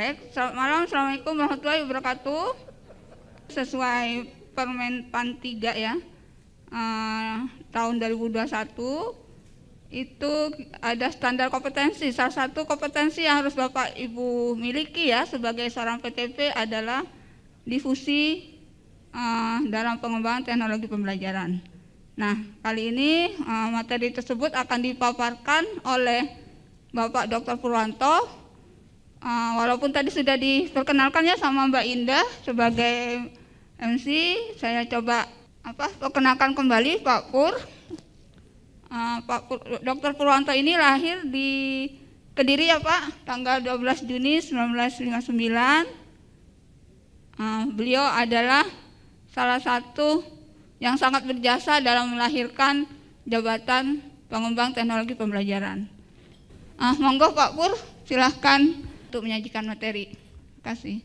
Baik, selamat malam. Assalamualaikum warahmatullahi wabarakatuh. Sesuai Permen PAN 3 ya, tahun 2021 itu ada standar kompetensi. Salah satu kompetensi yang harus Bapak Ibu miliki ya sebagai seorang PTP adalah difusi dalam pengembangan teknologi pembelajaran. Nah, kali ini materi tersebut akan dipaparkan oleh Bapak Dr. Purwanto. Walaupun tadi sudah diperkenalkan ya sama Mbak Indah sebagai MC, saya coba perkenalkan kembali Pak Pur. Dr. Purwanto ini lahir di Kediri ya Pak, tanggal 12 Juni 1959. Beliau adalah salah satu yang sangat berjasa dalam melahirkan jabatan pengembang teknologi pembelajaran. Monggo Pak Pur, silahkan untuk menyajikan materi. Terima kasih.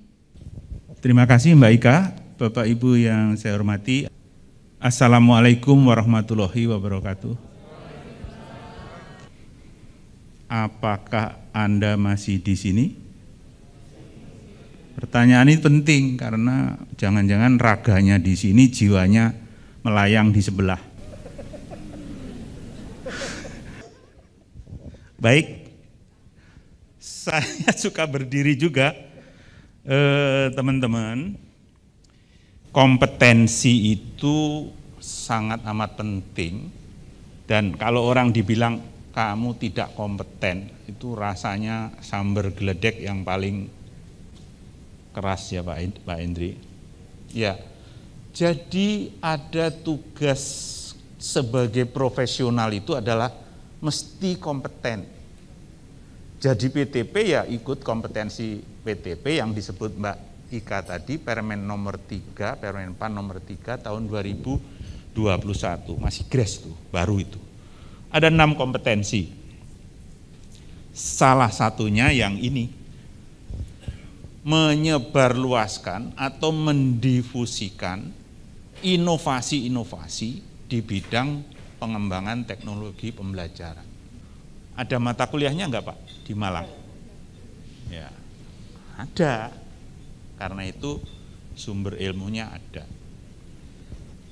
Terima kasih Mbak Ika, Bapak Ibu yang saya hormati. Assalamualaikum warahmatullahi wabarakatuh. Apakah Anda masih di sini? Pertanyaan ini penting karena jangan-jangan raganya di sini, jiwanya melayang di sebelah. Baik, saya suka berdiri juga, teman-teman. Kompetensi itu sangat amat penting, dan kalau orang dibilang kamu tidak kompeten, itu rasanya sambar geledek yang paling keras ya Pak Indri. Ya, jadi ada tugas sebagai profesional itu adalah mesti kompeten. Jadi PTP ya ikut kompetensi PTP yang disebut Mbak Ika tadi, Permen nomor 3, Permen PAN nomor 3 tahun 2021, masih GRES tuh, baru itu. Ada 6 kompetensi. Salah satunya yang ini, menyebarluaskan atau mendifusikan inovasi-inovasi di bidang pengembangan teknologi pembelajaran. Ada mata kuliahnya enggak Pak di Malang? Ya, ada. Karena itu sumber ilmunya ada.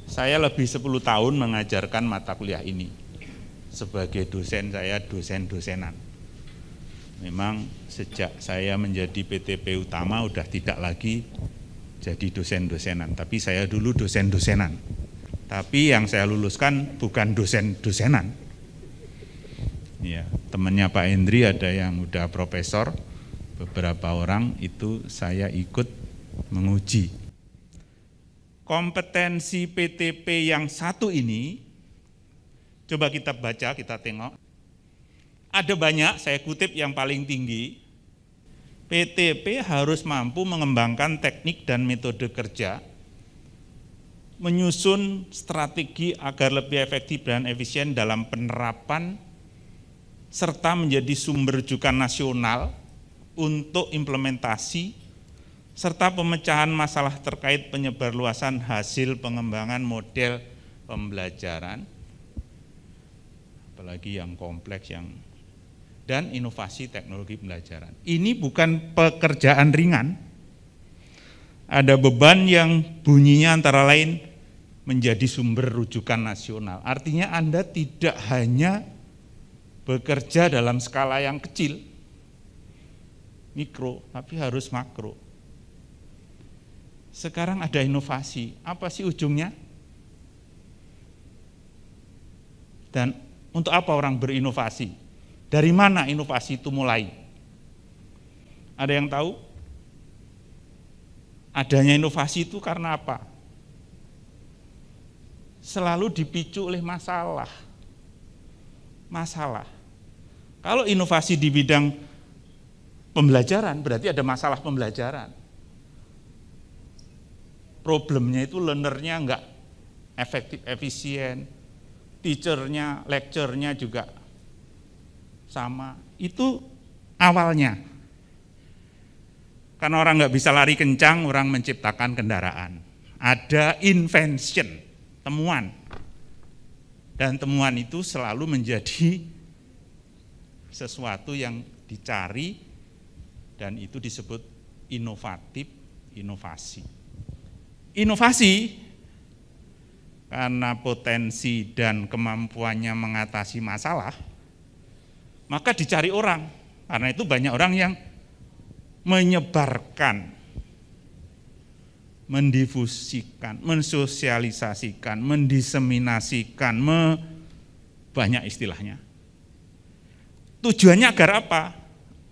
Saya lebih 10 tahun mengajarkan mata kuliah ini. Sebagai dosen saya dosen-dosenan. Memang sejak saya menjadi PTP utama udah tidak lagi jadi dosen-dosenan, tapi saya dulu dosen-dosenan. Tapi yang saya luluskan bukan dosen-dosenan. Ya, temannya Pak Hendri ada yang udah profesor, beberapa orang itu saya ikut menguji. Kompetensi PTP yang satu ini, coba kita baca, kita tengok. Ada banyak, saya kutip yang paling tinggi. PTP harus mampu mengembangkan teknik dan metode kerja, menyusun strategi agar lebih efektif dan efisien dalam penerapan, serta menjadi sumber rujukan nasional untuk implementasi, serta pemecahan masalah terkait penyebarluasan hasil pengembangan model pembelajaran, apalagi yang kompleks, dan inovasi teknologi pembelajaran. Ini bukan pekerjaan ringan, ada beban yang bunyinya antara lain menjadi sumber rujukan nasional. Artinya Anda tidak hanya bekerja dalam skala yang kecil, mikro, tapi harus makro. Sekarang ada inovasi, apa sih ujungnya? Dan untuk apa orang berinovasi? Dari mana inovasi itu mulai? Ada yang tahu? Adanya inovasi itu karena apa? Selalu dipicu oleh masalah. Kalau inovasi di bidang pembelajaran berarti ada masalah pembelajaran. Problemnya itu learnernya enggak efektif, efisien, teachernya, lecturenya juga sama. Itu awalnya. Karena orang enggak bisa lari kencang, orang menciptakan kendaraan. Ada invention, temuan. Dan temuan itu selalu menjadi sesuatu yang dicari dan itu disebut inovatif, inovasi. Inovasi karena potensi dan kemampuannya mengatasi masalah, maka dicari orang. Karena itu banyak orang yang menyebarkan, mendifusikan, mensosialisasikan, mendiseminasikan, banyak istilahnya. Tujuannya agar apa?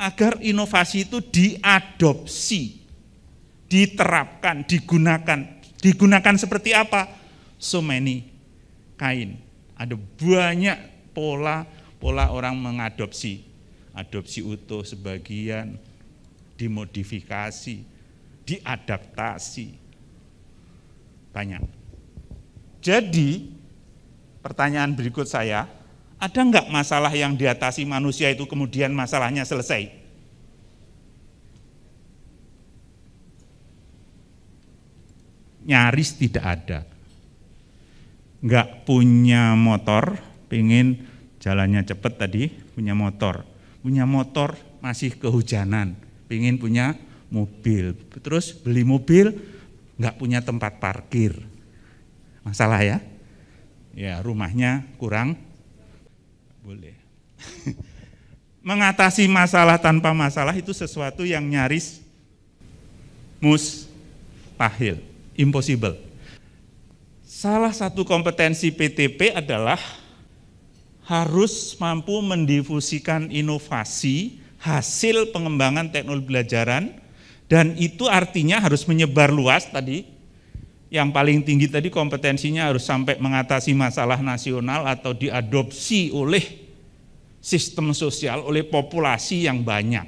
Agar inovasi itu diadopsi, diterapkan, digunakan. Digunakan seperti apa? So many kind. Ada banyak pola orang mengadopsi. Adopsi utuh sebagian, dimodifikasi, diadaptasi. Banyak. Jadi, pertanyaan berikut saya, ada enggak masalah yang diatasi manusia itu kemudian masalahnya selesai? Nyaris tidak ada. Enggak punya motor, pengen jalannya cepat tadi, punya motor. Punya motor masih kehujanan, pengen punya mobil. Terus beli mobil, enggak punya tempat parkir. Masalah ya? Ya, rumahnya kurang boleh. Mengatasi masalah tanpa masalah itu sesuatu yang nyaris mustahil, impossible. Salah satu kompetensi PTP adalah harus mampu mendifusikan inovasi hasil pengembangan teknologi pembelajaran, dan itu artinya harus menyebar luas tadi. Yang paling tinggi tadi kompetensinya harus sampai mengatasi masalah nasional atau diadopsi oleh sistem sosial, oleh populasi yang banyak.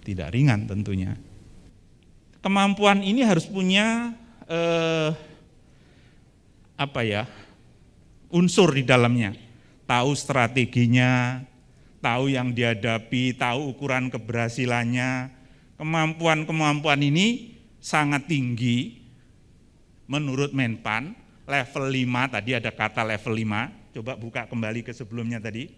Tidak ringan tentunya. Kemampuan ini harus punya unsur di dalamnya. Tahu strateginya, tahu yang dihadapi, tahu ukuran keberhasilannya. Kemampuan-kemampuan ini sangat tinggi. Menurut Menpan, level 5, tadi ada kata level 5, coba buka kembali ke sebelumnya tadi.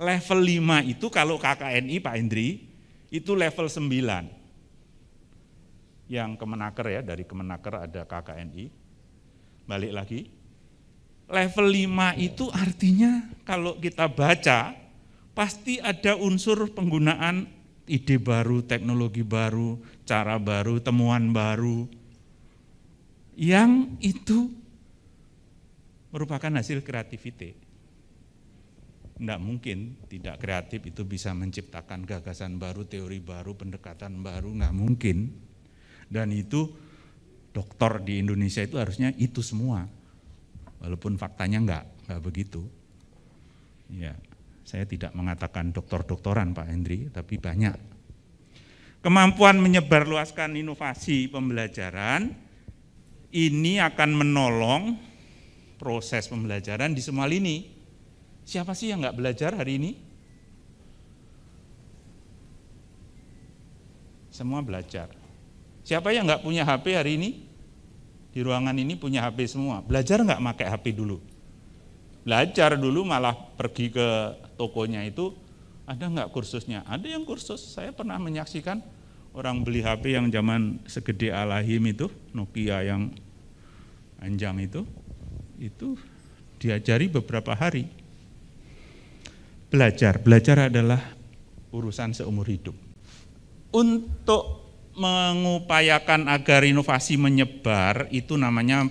Level 5 itu kalau KKNI Pak Hendri, itu level 9. Yang Kemenaker ya, dari Kemenaker ada KKNI. Balik lagi. Level 5 itu artinya kalau kita baca, pasti ada unsur penggunaan ide baru, teknologi baru, cara baru, temuan baru, yang itu merupakan hasil kreativiti. Tidak mungkin tidak kreatif itu bisa menciptakan gagasan baru, teori baru, pendekatan baru, nggak mungkin. Dan itu doktor di Indonesia itu harusnya itu semua, walaupun faktanya nggak begitu. Ya, saya tidak mengatakan doktor-doktoran Pak Hendri, tapi banyak. Kemampuan menyebarluaskan inovasi pembelajaran ini akan menolong proses pembelajaran di semua lini. Siapa sih yang nggak belajar hari ini? Semua belajar. Siapa yang nggak punya HP hari ini? Di ruangan ini punya HP semua. Belajar nggak pakai HP dulu? Belajar dulu, malah pergi ke tokonya itu, ada nggak kursusnya? Ada yang kursus, saya pernah menyaksikan orang beli HP yang zaman segede Alahim itu, Nokia yang panjang itu diajari beberapa hari. Belajar adalah urusan seumur hidup. Untuk mengupayakan agar inovasi menyebar, itu namanya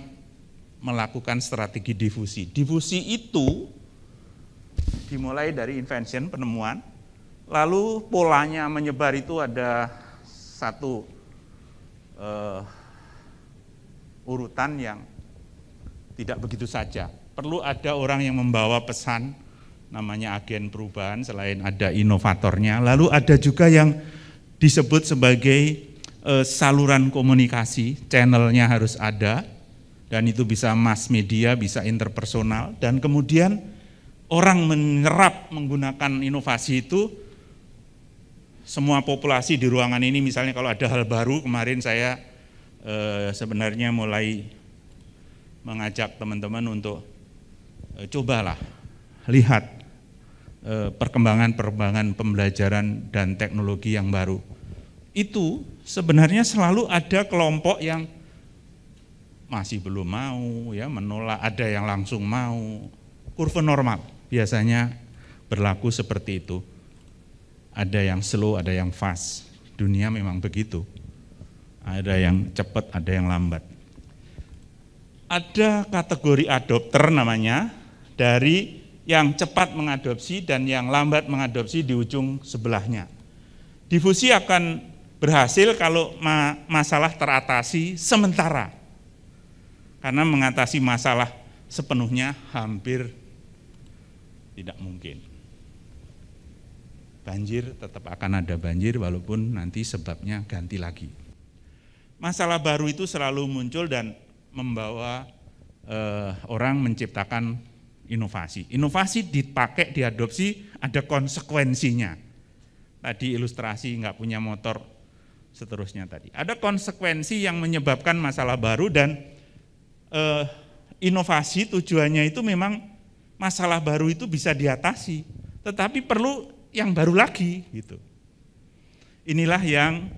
melakukan strategi difusi. Difusi itu dimulai dari invention, penemuan, lalu polanya menyebar itu ada satu urutan yang tidak begitu saja. Perlu ada orang yang membawa pesan, namanya agen perubahan, selain ada inovatornya. Lalu ada juga yang disebut sebagai saluran komunikasi, channelnya harus ada, dan itu bisa mass media, bisa interpersonal, dan kemudian orang menyerap menggunakan inovasi itu. Semua populasi di ruangan ini, misalnya kalau ada hal baru, kemarin saya sebenarnya mulai mengajak teman-teman untuk cobalah lihat perkembangan pembelajaran dan teknologi yang baru. itu sebenarnya selalu ada kelompok yang masih belum mau, ya menolak, ada yang langsung mau. Kurva normal biasanya berlaku seperti itu. Ada yang slow, ada yang fast. Dunia memang begitu. Ada yang cepat, ada yang lambat. Ada kategori adopter namanya, dari yang cepat mengadopsi dan yang lambat mengadopsi di ujung sebelahnya. Difusi akan berhasil kalau masalah teratasi sementara. Karena mengatasi masalah sepenuhnya hampir tidak mungkin. Banjir tetap akan ada banjir walaupun nanti sebabnya ganti lagi. Masalah baru itu selalu muncul dan membawa orang menciptakan inovasi. Inovasi dipakai, diadopsi, ada konsekuensinya. Tadi ilustrasi nggak punya motor, seterusnya tadi. Ada konsekuensi yang menyebabkan masalah baru dan inovasi tujuannya itu memang masalah baru itu bisa diatasi, tetapi perlu yang baru lagi gitu. Inilah yang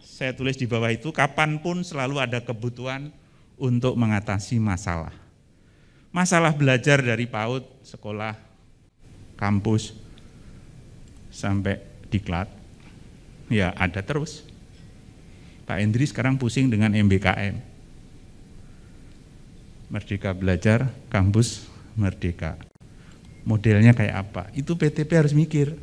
saya tulis di bawah itu, kapanpun selalu ada kebutuhan untuk mengatasi masalah. Masalah belajar dari PAUD, sekolah, kampus, sampai diklat, ya ada terus. Pak Endri sekarang pusing dengan MBKM. Merdeka Belajar, kampus merdeka. Modelnya kayak apa? Itu PTP harus mikir.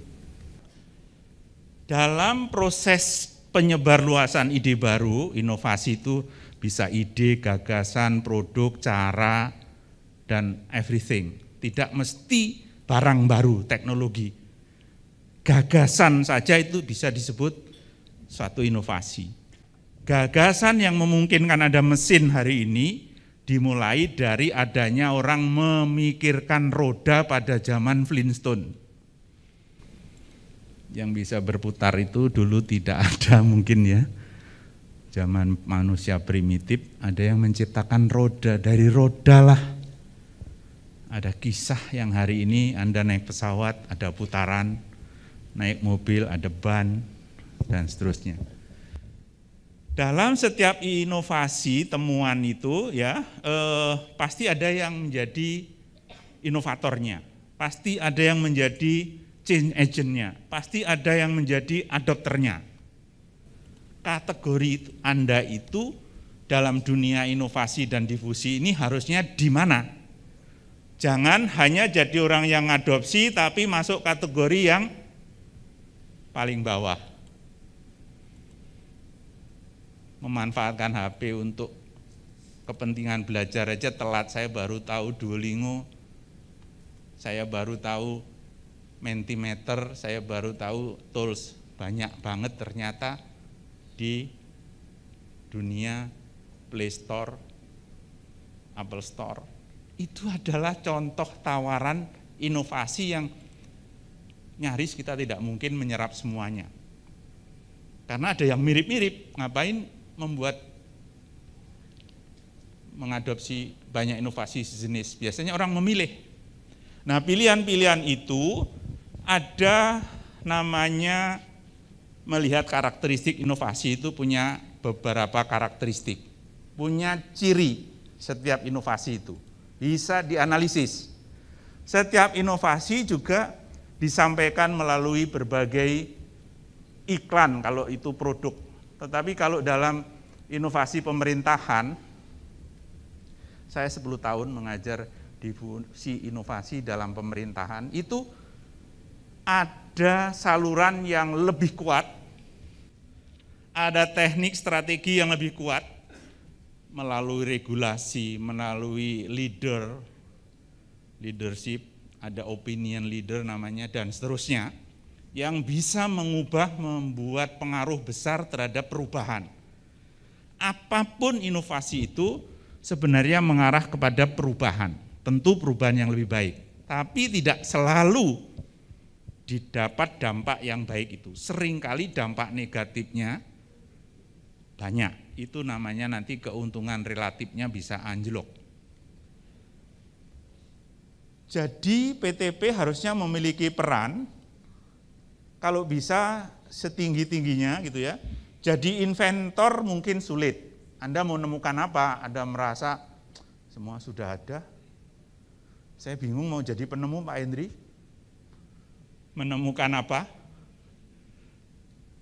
Dalam proses penyebarluasan ide baru, inovasi itu bisa ide, gagasan, produk, cara, dan everything. Tidak mesti barang baru, teknologi. Gagasan saja itu bisa disebut suatu inovasi. Gagasan yang memungkinkan ada mesin hari ini dimulai dari adanya orang memikirkan roda pada zaman Flintstone. Yang bisa berputar itu dulu tidak ada mungkin ya. Zaman manusia primitif ada yang menciptakan roda, dari roda lah. Ada kisah yang hari ini Anda naik pesawat, ada putaran, naik mobil, ada ban, dan seterusnya. Dalam setiap inovasi temuan itu ya pasti ada yang menjadi inovatornya, pasti ada yang menjadi change agentnya, pasti ada yang menjadi adopternya. Kategori Anda itu dalam dunia inovasi dan difusi ini harusnya di mana? Jangan hanya jadi orang yang adopsi tapi masuk kategori yang paling bawah. Memanfaatkan HP untuk kepentingan belajar aja telat. Saya baru tahu Duolingo, saya baru tahu Mentimeter, saya baru tahu tools. Banyak banget ternyata di dunia Play Store, Apple Store. Itu adalah contoh tawaran inovasi yang nyaris kita tidak mungkin menyerap semuanya. Karena ada yang mirip-mirip, ngapain mengadopsi banyak inovasi sejenis. Biasanya orang memilih. Nah, pilihan-pilihan itu ada namanya melihat karakteristik inovasi itu punya beberapa karakteristik. Punya ciri setiap inovasi itu. Bisa dianalisis. Setiap inovasi juga disampaikan melalui berbagai iklan kalau itu produk. Tetapi kalau dalam inovasi pemerintahan, saya 10 tahun mengajar difusi inovasi dalam pemerintahan, itu ada saluran yang lebih kuat, ada teknik strategi yang lebih kuat, melalui regulasi, melalui leadership, ada opinion leader namanya, dan seterusnya, yang bisa membuat pengaruh besar terhadap perubahan. Apapun inovasi itu sebenarnya mengarah kepada perubahan, tentu perubahan yang lebih baik, tapi tidak selalu didapat dampak yang baik itu. Seringkali dampak negatifnya banyak, itu namanya nanti keuntungan relatifnya bisa anjlok. Jadi PTP harusnya memiliki peran, kalau bisa setinggi-tingginya gitu ya. Jadi inventor mungkin sulit. Anda mau menemukan apa? Anda merasa semua sudah ada. Saya bingung mau jadi penemu, Pak Hendri. Menemukan apa?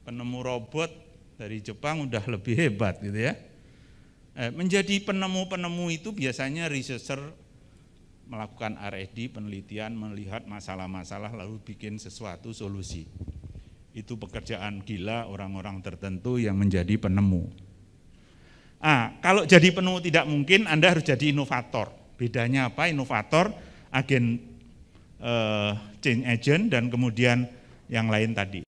Penemu robot dari Jepang udah lebih hebat gitu ya. Menjadi penemu-penemu itu biasanya researcher melakukan R&D, penelitian, melihat masalah-masalah lalu bikin sesuatu solusi. Itu pekerjaan gila orang-orang tertentu yang menjadi penemu. Kalau jadi penemu tidak mungkin, Anda harus jadi inovator. Bedanya apa? Inovator, agen change agent, dan kemudian yang lain tadi.